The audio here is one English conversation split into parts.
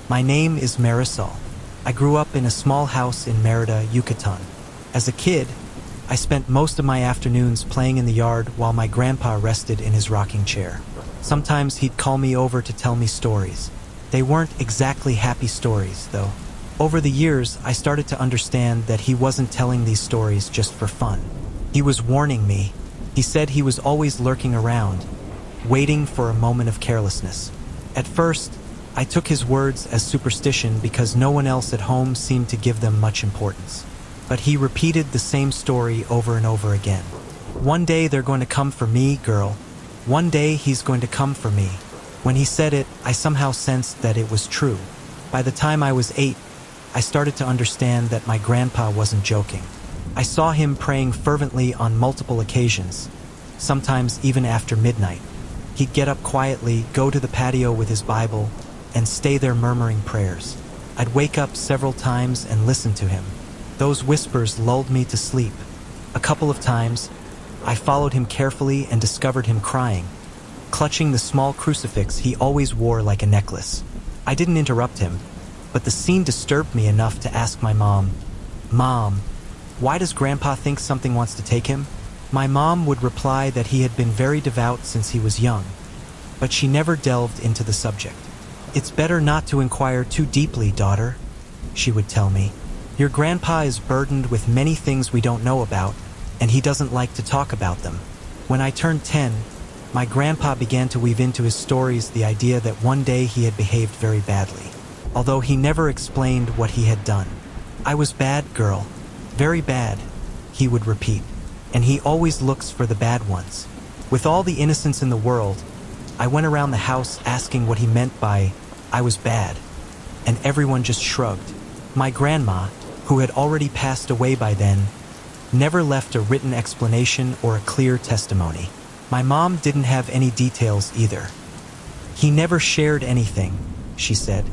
My name is Marisol. I grew up in a small house in Merida, Yucatan. As a kid, I spent most of my afternoons playing in the yard while my grandpa rested in his rocking chair. Sometimes he'd call me over to tell me stories. They weren't exactly happy stories, though. Over the years, I started to understand that he wasn't telling these stories just for fun. He was warning me. He said he was always lurking around, waiting for a moment of carelessness. At first, I took his words as superstition because no one else at home seemed to give them much importance. But he repeated the same story over and over again. One day they're going to come for me, girl. One day he's going to come for me. When he said it, I somehow sensed that it was true. By the time I was 8, I started to understand that my grandpa wasn't joking. I saw him praying fervently on multiple occasions, sometimes even after midnight. He'd get up quietly, go to the patio with his Bible, and stay there murmuring prayers. I'd wake up several times and listen to him. Those whispers lulled me to sleep. A couple of times, I followed him carefully and discovered him crying, clutching the small crucifix he always wore like a necklace. I didn't interrupt him, but the scene disturbed me enough to ask my mom, "Mom, why does Grandpa think something wants to take him?" My mom would reply that he had been very devout since he was young, but she never delved into the subject. "It's better not to inquire too deeply, daughter," she would tell me. "Your grandpa is burdened with many things we don't know about, and he doesn't like to talk about them." When I turned 10, my grandpa began to weave into his stories the idea that one day he had behaved very badly, although he never explained what he had done. "I was bad, girl. Very bad," he would repeat, "and he always looks for the bad ones." With all the innocence in the world, I went around the house asking what he meant by, "I was bad," and everyone just shrugged. My grandma, who had already passed away by then, never left a written explanation or a clear testimony. My mom didn't have any details either. "He never shared anything," she said.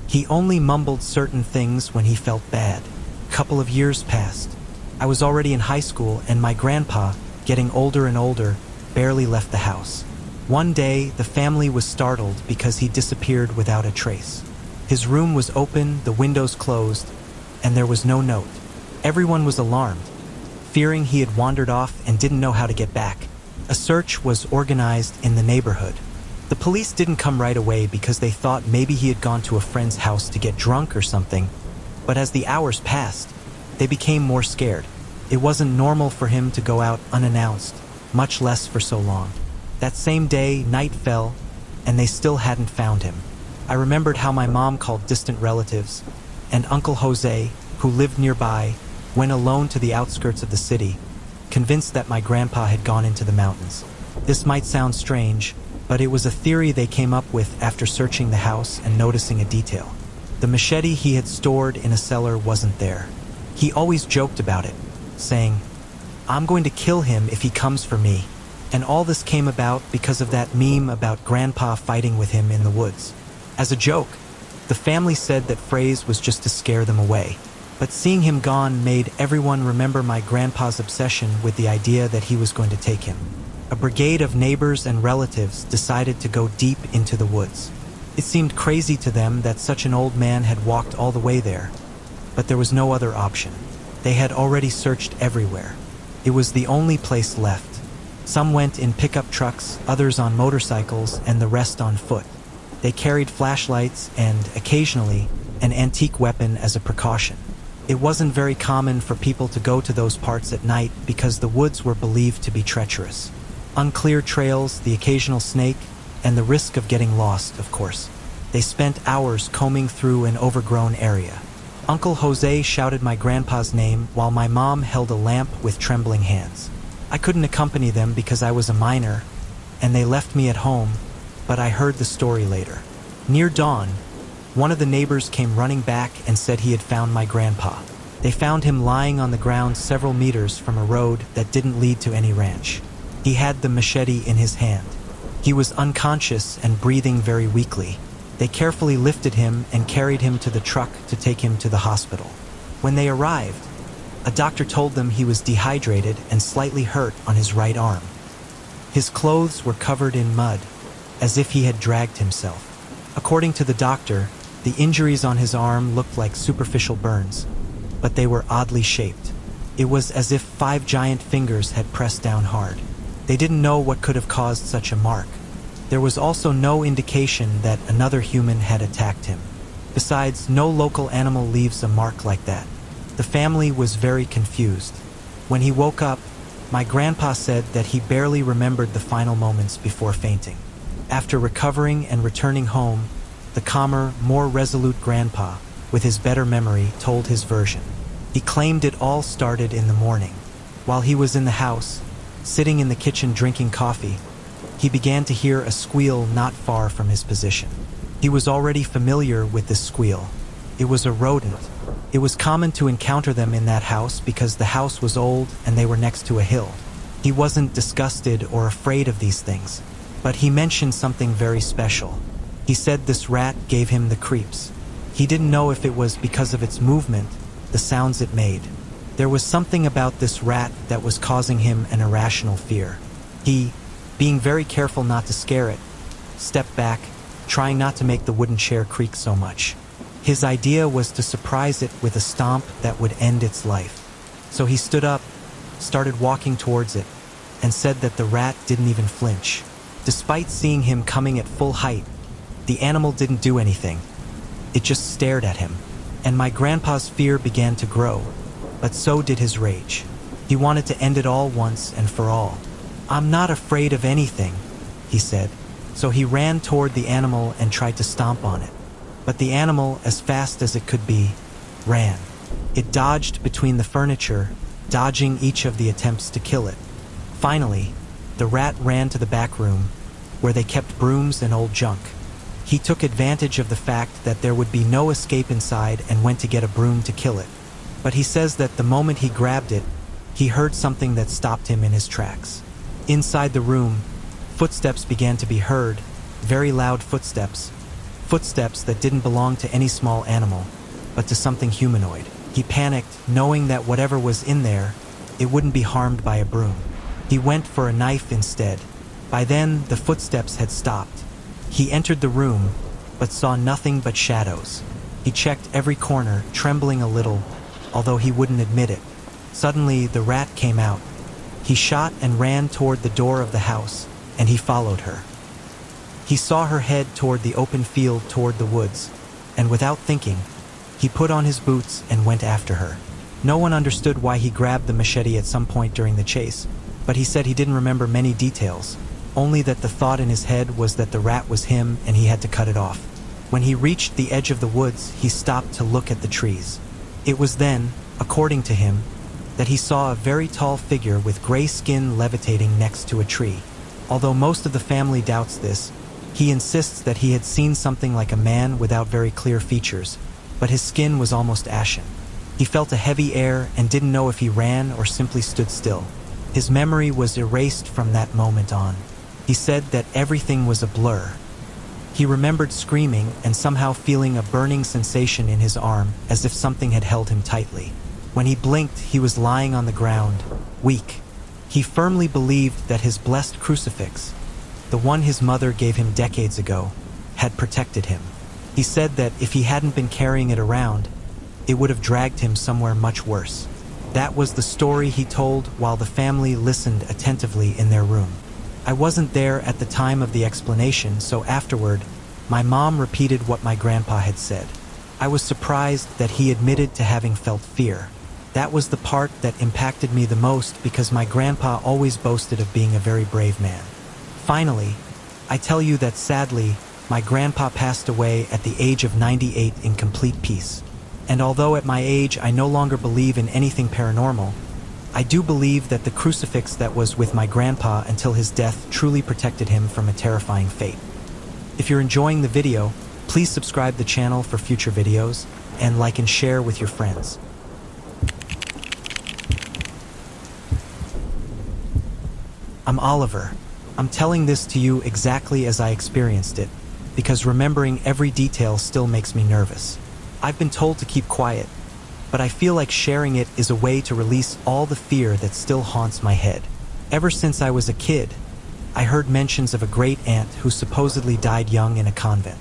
"He only mumbled certain things when he felt bad." A couple of years passed. I was already in high school, and my grandpa, getting older and older, barely left the house. One day, the family was startled because he disappeared without a trace. His room was open, the windows closed, and there was no note. Everyone was alarmed, fearing he had wandered off and didn't know how to get back. A search was organized in the neighborhood. The police didn't come right away because they thought maybe he had gone to a friend's house to get drunk or something, but as the hours passed, they became more scared. It wasn't normal for him to go out unannounced, much less for so long. That same day, night fell, and they still hadn't found him. I remembered how my mom called distant relatives, and Uncle Jose, who lived nearby, went alone to the outskirts of the city, convinced that my grandpa had gone into the mountains. This might sound strange, but it was a theory they came up with after searching the house and noticing a detail. The machete he had stored in a cellar wasn't there. He always joked about it, saying, "I'm going to kill him if he comes for me." And all this came about because of that meme about Grandpa fighting with him in the woods. As a joke, the family said that phrase was just to scare them away. But seeing him gone made everyone remember my grandpa's obsession with the idea that he was going to take him. A brigade of neighbors and relatives decided to go deep into the woods. It seemed crazy to them that such an old man had walked all the way there, but there was no other option. They had already searched everywhere. It was the only place left. Some went in pickup trucks, others on motorcycles, and the rest on foot. They carried flashlights and, occasionally, an antique weapon as a precaution. It wasn't very common for people to go to those parts at night because the woods were believed to be treacherous. Unclear trails, the occasional snake, and the risk of getting lost, of course. They spent hours combing through an overgrown area. Uncle Jose shouted my grandpa's name while my mom held a lamp with trembling hands. I couldn't accompany them because I was a minor, and they left me at home, but I heard the story later. Near dawn, one of the neighbors came running back and said he had found my grandpa. They found him lying on the ground several meters from a road that didn't lead to any ranch. He had the machete in his hand. He was unconscious and breathing very weakly. They carefully lifted him and carried him to the truck to take him to the hospital. When they arrived, a doctor told them he was dehydrated and slightly hurt on his right arm. His clothes were covered in mud, as if he had dragged himself. According to the doctor, The injuries on his arm looked like superficial burns, but they were oddly shaped. It was as if 5 giant fingers had pressed down hard. They didn't know what could have caused such a mark. There was also no indication that another human had attacked him. Besides, no local animal leaves a mark like that. The family was very confused. When he woke up, my grandpa said that he barely remembered the final moments before fainting. After recovering and returning home, the calmer, more resolute grandpa, with his better memory, told his version. He claimed it all started in the morning. While he was in the house, sitting in the kitchen drinking coffee, he began to hear a squeal not far from his position. He was already familiar with this squeal. It was a rodent. It was common to encounter them in that house because the house was old and they were next to a hill. He wasn't disgusted or afraid of these things, but he mentioned something very special. He said this rat gave him the creeps. He didn't know if it was because of its movement, the sounds it made. There was something about this rat that was causing him an irrational fear. He, being very careful not to scare it, stepped back, trying not to make the wooden chair creak so much. His idea was to surprise it with a stomp that would end its life. So he stood up, started walking towards it, and said that the rat didn't even flinch. Despite seeing him coming at full height, the animal didn't do anything. It just stared at him, and my grandpa's fear began to grow, but so did his rage. He wanted to end it all once and for all. "I'm not afraid of anything," he said. So he ran toward the animal and tried to stomp on it. But the animal, as fast as it could be, ran. It dodged between the furniture, dodging each of the attempts to kill it. Finally, the rat ran to the back room, where they kept brooms and old junk. He took advantage of the fact that there would be no escape inside and went to get a broom to kill it. But he says that the moment he grabbed it, he heard something that stopped him in his tracks. Inside the room, footsteps began to be heard, very loud footsteps. Footsteps that didn't belong to any small animal, but to something humanoid. He panicked, knowing that whatever was in there, it wouldn't be harmed by a broom. He went for a knife instead. By then, the footsteps had stopped. He entered the room, but saw nothing but shadows. He checked every corner, trembling a little, although he wouldn't admit it. Suddenly, the rat came out. He shot and ran toward the door of the house, and he followed her. He saw her head toward the open field toward the woods, and without thinking, he put on his boots and went after her. No one understood why he grabbed the machete at some point during the chase, but he said he didn't remember many details, only that the thought in his head was that the rat was him and he had to cut it off. When he reached the edge of the woods, he stopped to look at the trees. It was then, according to him, that he saw a very tall figure with gray skin levitating next to a tree. Although most of the family doubts this, he insists that he had seen something like a man without very clear features, but his skin was almost ashen. He felt a heavy air and didn't know if he ran or simply stood still. His memory was erased from that moment on. He said that everything was a blur. He remembered screaming and somehow feeling a burning sensation in his arm, as if something had held him tightly. When he blinked, he was lying on the ground, weak. He firmly believed that his blessed crucifix, the one his mother gave him decades ago, had protected him. He said that if he hadn't been carrying it around, it would have dragged him somewhere much worse. That was the story he told while the family listened attentively in their room. I wasn't there at the time of the explanation, so afterward, my mom repeated what my grandpa had said. I was surprised that he admitted to having felt fear. That was the part that impacted me the most because my grandpa always boasted of being a very brave man. Finally, I tell you that sadly, my grandpa passed away at the age of 98 in complete peace. And although at my age I no longer believe in anything paranormal, I do believe that the crucifix that was with my grandpa until his death truly protected him from a terrifying fate. If you're enjoying the video, please subscribe the channel for future videos, and like and share with your friends. I'm Oliver. I'm telling this to you exactly as I experienced it, because remembering every detail still makes me nervous. I've been told to keep quiet, but I feel like sharing it is a way to release all the fear that still haunts my head. Ever since I was a kid, I heard mentions of a great aunt who supposedly died young in a convent.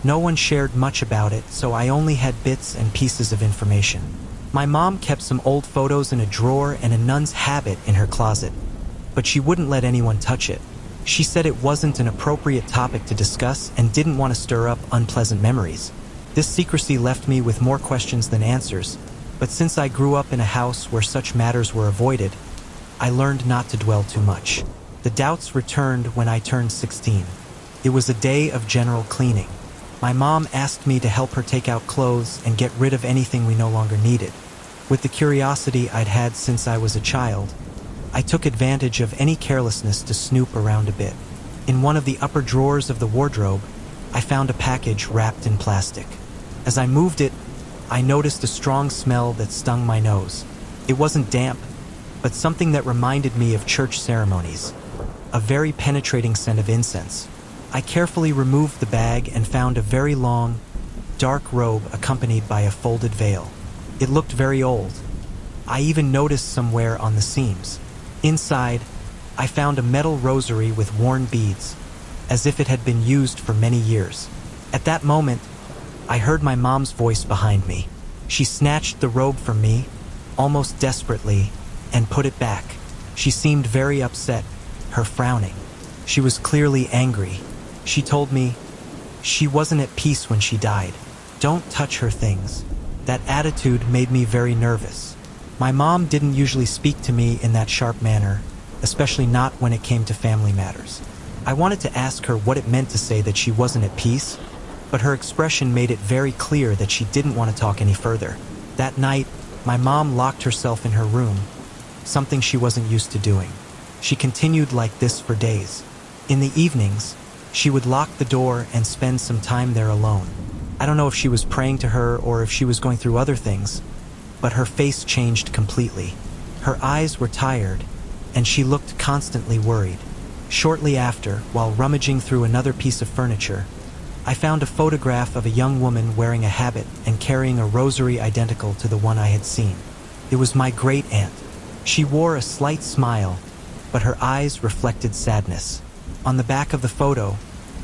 No one shared much about it, so I only had bits and pieces of information. My mom kept some old photos in a drawer and a nun's habit in her closet, but she wouldn't let anyone touch it. She said it wasn't an appropriate topic to discuss and didn't want to stir up unpleasant memories. This secrecy left me with more questions than answers, but since I grew up in a house where such matters were avoided, I learned not to dwell too much. The doubts returned when I turned 16. It was a day of general cleaning. My mom asked me to help her take out clothes and get rid of anything we no longer needed. With the curiosity I'd had since I was a child, I took advantage of any carelessness to snoop around a bit. In one of the upper drawers of the wardrobe, I found a package wrapped in plastic. As I moved it, I noticed a strong smell that stung my nose. It wasn't damp, but something that reminded me of church ceremonies. A very penetrating scent of incense. I carefully removed the bag and found a very long, dark robe accompanied by a folded veil. It looked very old. I even noticed some wear on the seams. Inside, I found a metal rosary with worn beads, as if it had been used for many years. At that moment, I heard my mom's voice behind me. She snatched the robe from me, almost desperately, and put it back. She seemed very upset, her frowning. She was clearly angry. She told me she wasn't at peace when she died. Don't touch her things. That attitude made me very nervous. My mom didn't usually speak to me in that sharp manner, especially not when it came to family matters. I wanted to ask her what it meant to say that she wasn't at peace, but her expression made it very clear that she didn't want to talk any further. That night, my mom locked herself in her room, something she wasn't used to doing. She continued like this for days. In the evenings, she would lock the door and spend some time there alone. I don't know if she was praying to her or if she was going through other things, but her face changed completely. Her eyes were tired, and she looked constantly worried. Shortly after, while rummaging through another piece of furniture, I found a photograph of a young woman wearing a habit and carrying a rosary identical to the one I had seen. It was my great-aunt. She wore a slight smile, but her eyes reflected sadness. On the back of the photo,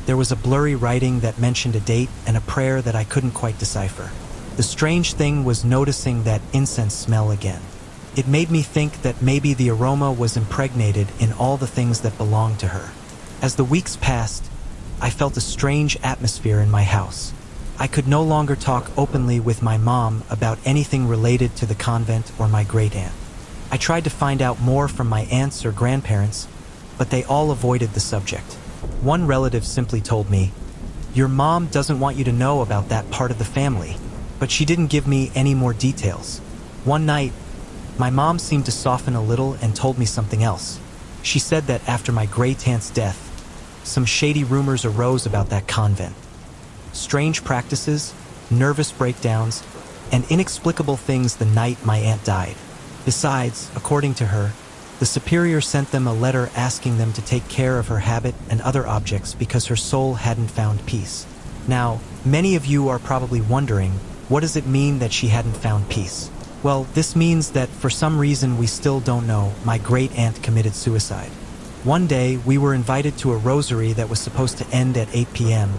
there was a blurry writing that mentioned a date and a prayer that I couldn't quite decipher. The strange thing was noticing that incense smell again. It made me think that maybe the aroma was impregnated in all the things that belonged to her. As the weeks passed, I felt a strange atmosphere in my house. I could no longer talk openly with my mom about anything related to the convent or my great-aunt. I tried to find out more from my aunts or grandparents, but they all avoided the subject. One relative simply told me, "Your mom doesn't want you to know about that part of the family," but she didn't give me any more details. One night, my mom seemed to soften a little and told me something else. She said that after my great-aunt's death, some shady rumors arose about that convent. Strange practices, nervous breakdowns, and inexplicable things the night my aunt died. Besides, according to her, the superior sent them a letter asking them to take care of her habit and other objects because her soul hadn't found peace. Now, many of you are probably wondering, what does it mean that she hadn't found peace? Well, this means that for some reason we still don't know, my great-aunt committed suicide. One day, we were invited to a rosary that was supposed to end at 8 p.m.,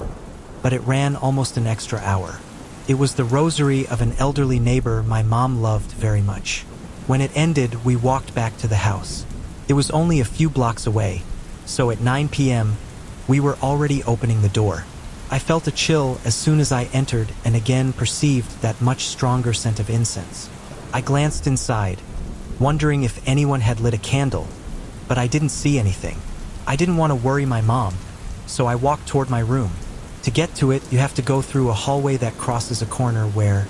but it ran almost an extra hour. It was the rosary of an elderly neighbor my mom loved very much. When it ended, we walked back to the house. It was only a few blocks away, so at 9 p.m., we were already opening the door. I felt a chill as soon as I entered and again perceived that much stronger scent of incense. I glanced inside, wondering if anyone had lit a candle, but I didn't see anything. I didn't want to worry my mom, so I walked toward my room. To get to it, you have to go through a hallway that crosses a corner where,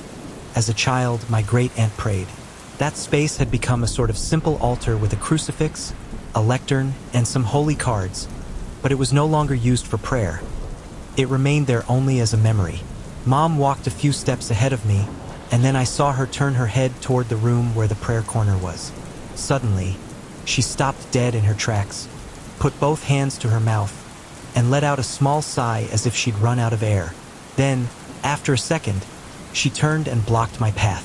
as a child, my great-aunt prayed. That space had become a sort of simple altar with a crucifix, a lectern, and some holy cards, but it was no longer used for prayer. It remained there only as a memory. Mom walked a few steps ahead of me, and then I saw her turn her head toward the room where the prayer corner was. Suddenly, she stopped dead in her tracks, put both hands to her mouth, and let out a small sigh as if she'd run out of air. Then, after a second, she turned and blocked my path.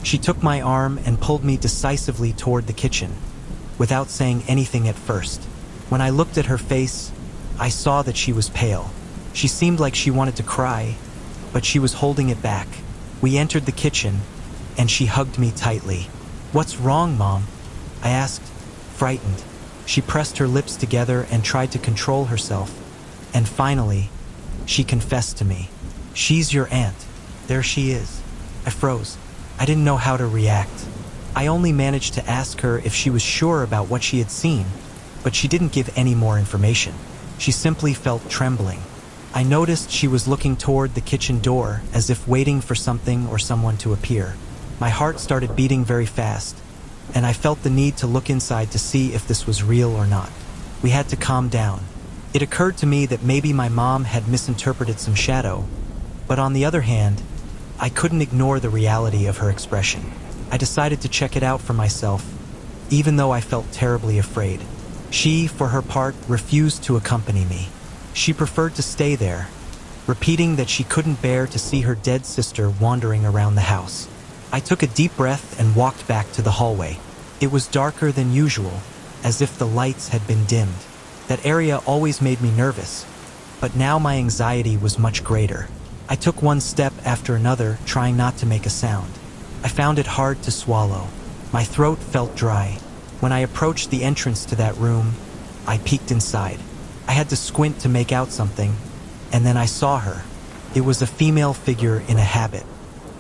She took my arm and pulled me decisively toward the kitchen, without saying anything at first. When I looked at her face, I saw that she was pale. She seemed like she wanted to cry, but she was holding it back. We entered the kitchen, and she hugged me tightly. "What's wrong, Mom?" I asked, frightened. She pressed her lips together and tried to control herself. And finally, she confessed to me. "She's your aunt. There she is." I froze. I didn't know how to react. I only managed to ask her if she was sure about what she had seen, but she didn't give any more information. She simply felt trembling. I noticed she was looking toward the kitchen door as if waiting for something or someone to appear. My heart started beating very fast, and I felt the need to look inside to see if this was real or not. We had to calm down. It occurred to me that maybe my mom had misinterpreted some shadow, but on the other hand, I couldn't ignore the reality of her expression. I decided to check it out for myself, even though I felt terribly afraid. She, for her part, refused to accompany me. She preferred to stay there, repeating that she couldn't bear to see her dead sister wandering around the house. I took a deep breath and walked back to the hallway. It was darker than usual, as if the lights had been dimmed. That area always made me nervous, but now my anxiety was much greater. I took one step after another, trying not to make a sound. I found it hard to swallow. My throat felt dry. When I approached the entrance to that room, I peeked inside. I had to squint to make out something, and then I saw her. It was a female figure in a habit.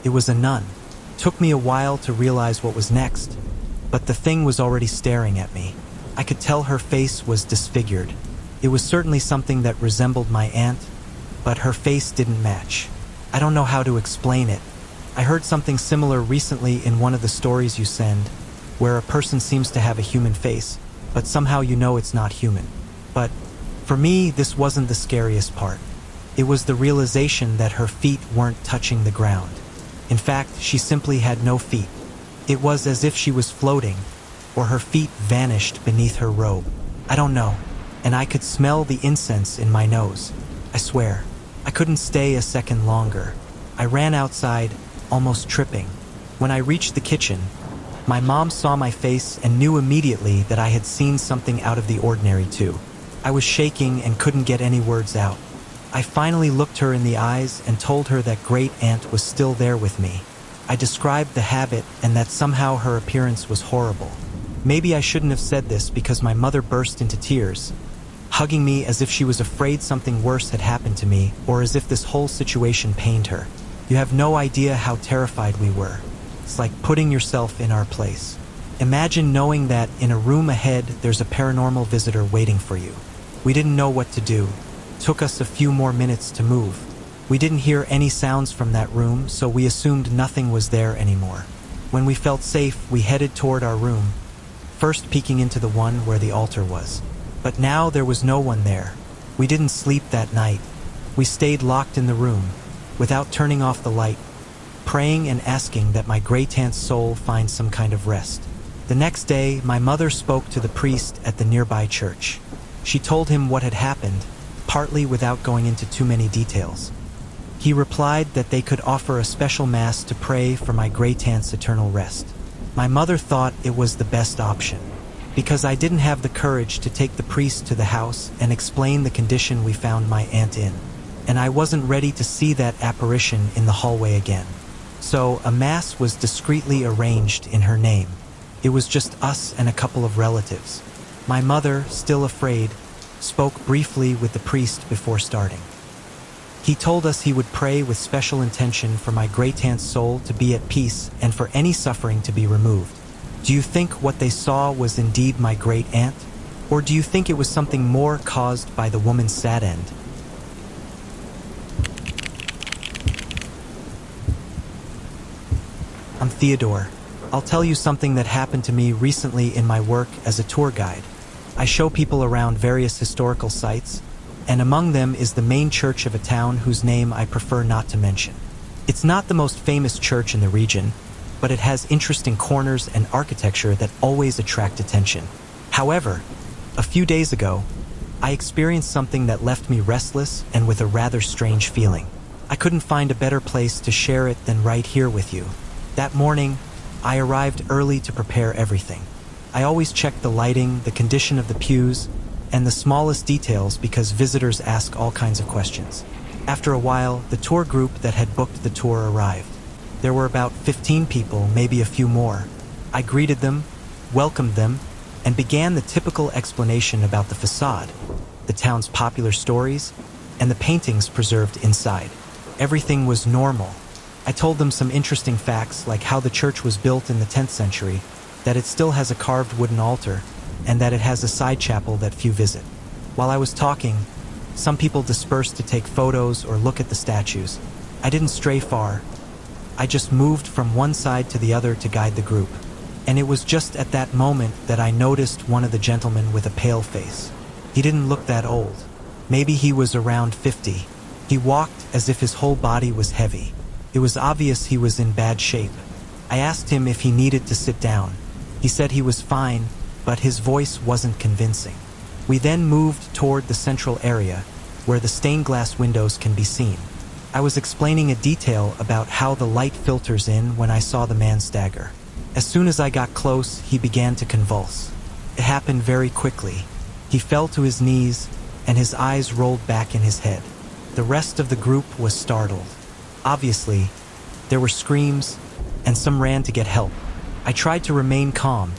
It was a nun. It took me a while to realize what was next, but the thing was already staring at me. I could tell her face was disfigured. It was certainly something that resembled my aunt, but her face didn't match. I don't know how to explain it. I heard something similar recently in one of the stories you send, where a person seems to have a human face, but somehow you know it's not human. But for me, this wasn't the scariest part. It was the realization that her feet weren't touching the ground. In fact, she simply had no feet. It was as if she was floating, or her feet vanished beneath her robe. I don't know, and I could smell the incense in my nose. I swear, I couldn't stay a second longer. I ran outside, almost tripping. When I reached the kitchen, my mom saw my face and knew immediately that I had seen something out of the ordinary too. I was shaking and couldn't get any words out. I finally looked her in the eyes and told her that great aunt was still there with me. I described the habit and that somehow her appearance was horrible. Maybe I shouldn't have said this because my mother burst into tears, hugging me as if she was afraid something worse had happened to me or as if this whole situation pained her. You have no idea how terrified we were. It's like putting yourself in our place. Imagine knowing that in a room ahead there's a paranormal visitor waiting for you. We didn't know what to do. It took us a few more minutes to move. We didn't hear any sounds from that room, so we assumed nothing was there anymore. When we felt safe, we headed toward our room, first peeking into the one where the altar was. But now there was no one there. We didn't sleep that night. We stayed locked in the room, without turning off the light, praying and asking that my great-aunt's soul find some kind of rest. The next day, my mother spoke to the priest at the nearby church. She told him what had happened, partly without going into too many details. He replied that they could offer a special mass to pray for my great-aunt's eternal rest. My mother thought it was the best option, because I didn't have the courage to take the priest to the house and explain the condition we found my aunt in, and I wasn't ready to see that apparition in the hallway again. So a mass was discreetly arranged in her name. It was just us and a couple of relatives. My mother, still afraid, spoke briefly with the priest before starting. He told us he would pray with special intention for my great-aunt's soul to be at peace and for any suffering to be removed. Do you think what they saw was indeed my great-aunt? Or do you think it was something more caused by the woman's sad end? I'm Theodore. I'll tell you something that happened to me recently in my work as a tour guide. I show people around various historical sites, and among them is the main church of a town whose name I prefer not to mention. It's not the most famous church in the region, but it has interesting corners and architecture that always attract attention. However, a few days ago, I experienced something that left me restless and with a rather strange feeling. I couldn't find a better place to share it than right here with you. That morning, I arrived early to prepare everything. I always check the lighting, the condition of the pews, and the smallest details because visitors ask all kinds of questions. After a while, the tour group that had booked the tour arrived. There were about 15 people, maybe a few more. I greeted them, welcomed them, and began the typical explanation about the facade, the town's popular stories, and the paintings preserved inside. Everything was normal. I told them some interesting facts like how the church was built in the 10th century, that it still has a carved wooden altar, and that it has a side chapel that few visit. While I was talking, some people dispersed to take photos or look at the statues. I didn't stray far. I just moved from one side to the other to guide the group. And it was just at that moment that I noticed one of the gentlemen with a pale face. He didn't look that old. Maybe he was around 50. He walked as if his whole body was heavy. It was obvious he was in bad shape. I asked him if he needed to sit down. He said he was fine, but his voice wasn't convincing. We then moved toward the central area, where the stained glass windows can be seen. I was explaining a detail about how the light filters in when I saw the man stagger. As soon as I got close, he began to convulse. It happened very quickly. He fell to his knees, and his eyes rolled back in his head. The rest of the group was startled. Obviously, there were screams, and some ran to get help. I tried to remain calm,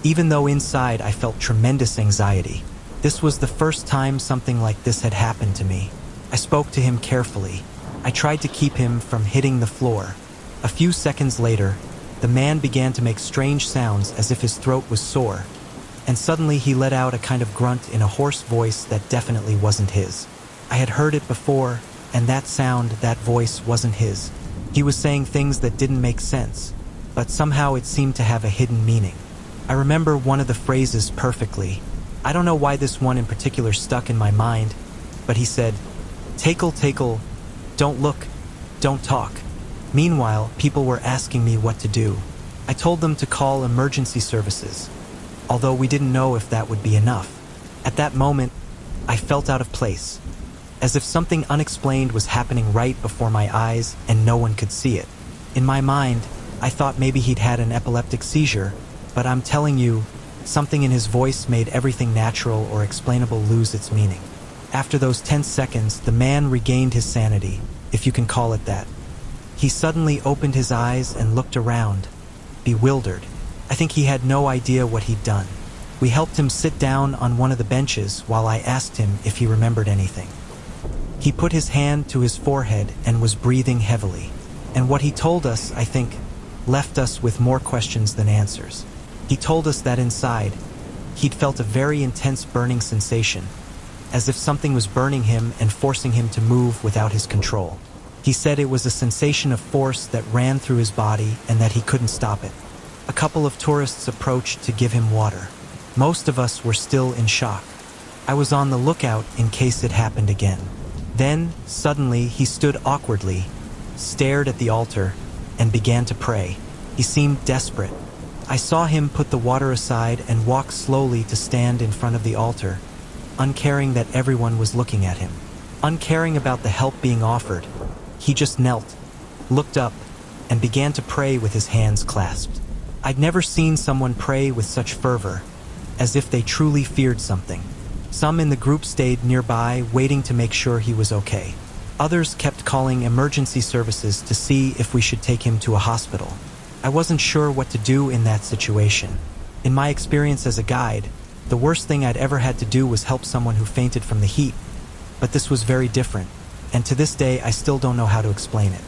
even though inside I felt tremendous anxiety. This was the first time something like this had happened to me. I spoke to him carefully. I tried to keep him from hitting the floor. A few seconds later, the man began to make strange sounds as if his throat was sore, and suddenly he let out a kind of grunt in a hoarse voice that definitely wasn't his. I had heard it before, and that sound, that voice wasn't his. He was saying things that didn't make sense, but somehow it seemed to have a hidden meaning. I remember one of the phrases perfectly. I don't know why this one in particular stuck in my mind, but he said, "Takel, takel, don't look, don't talk." Meanwhile, people were asking me what to do. I told them to call emergency services, although we didn't know if that would be enough. At that moment, I felt out of place, as if something unexplained was happening right before my eyes and no one could see it. In my mind, I thought maybe he'd had an epileptic seizure, but I'm telling you, something in his voice made everything natural or explainable lose its meaning. After those 10 seconds, the man regained his sanity, if you can call it that. He suddenly opened his eyes and looked around, bewildered. I think he had no idea what he'd done. We helped him sit down on one of the benches while I asked him if he remembered anything. He put his hand to his forehead and was breathing heavily. And what he told us, I think, left us with more questions than answers. He told us that inside, he'd felt a very intense burning sensation, as if something was burning him and forcing him to move without his control. He said it was a sensation of force that ran through his body and that he couldn't stop it. A couple of tourists approached to give him water. Most of us were still in shock. I was on the lookout in case it happened again. Then, suddenly, he stood awkwardly, stared at the altar, and began to pray. He seemed desperate. I saw him put the water aside and walk slowly to stand in front of the altar, uncaring that everyone was looking at him. Uncaring about the help being offered, he just knelt, looked up, and began to pray with his hands clasped. I'd never seen someone pray with such fervor, as if they truly feared something. Some in the group stayed nearby, waiting to make sure he was okay. Others kept calling emergency services to see if we should take him to a hospital. I wasn't sure what to do in that situation. In my experience as a guide, the worst thing I'd ever had to do was help someone who fainted from the heat. But this was very different, and to this day I still don't know how to explain it.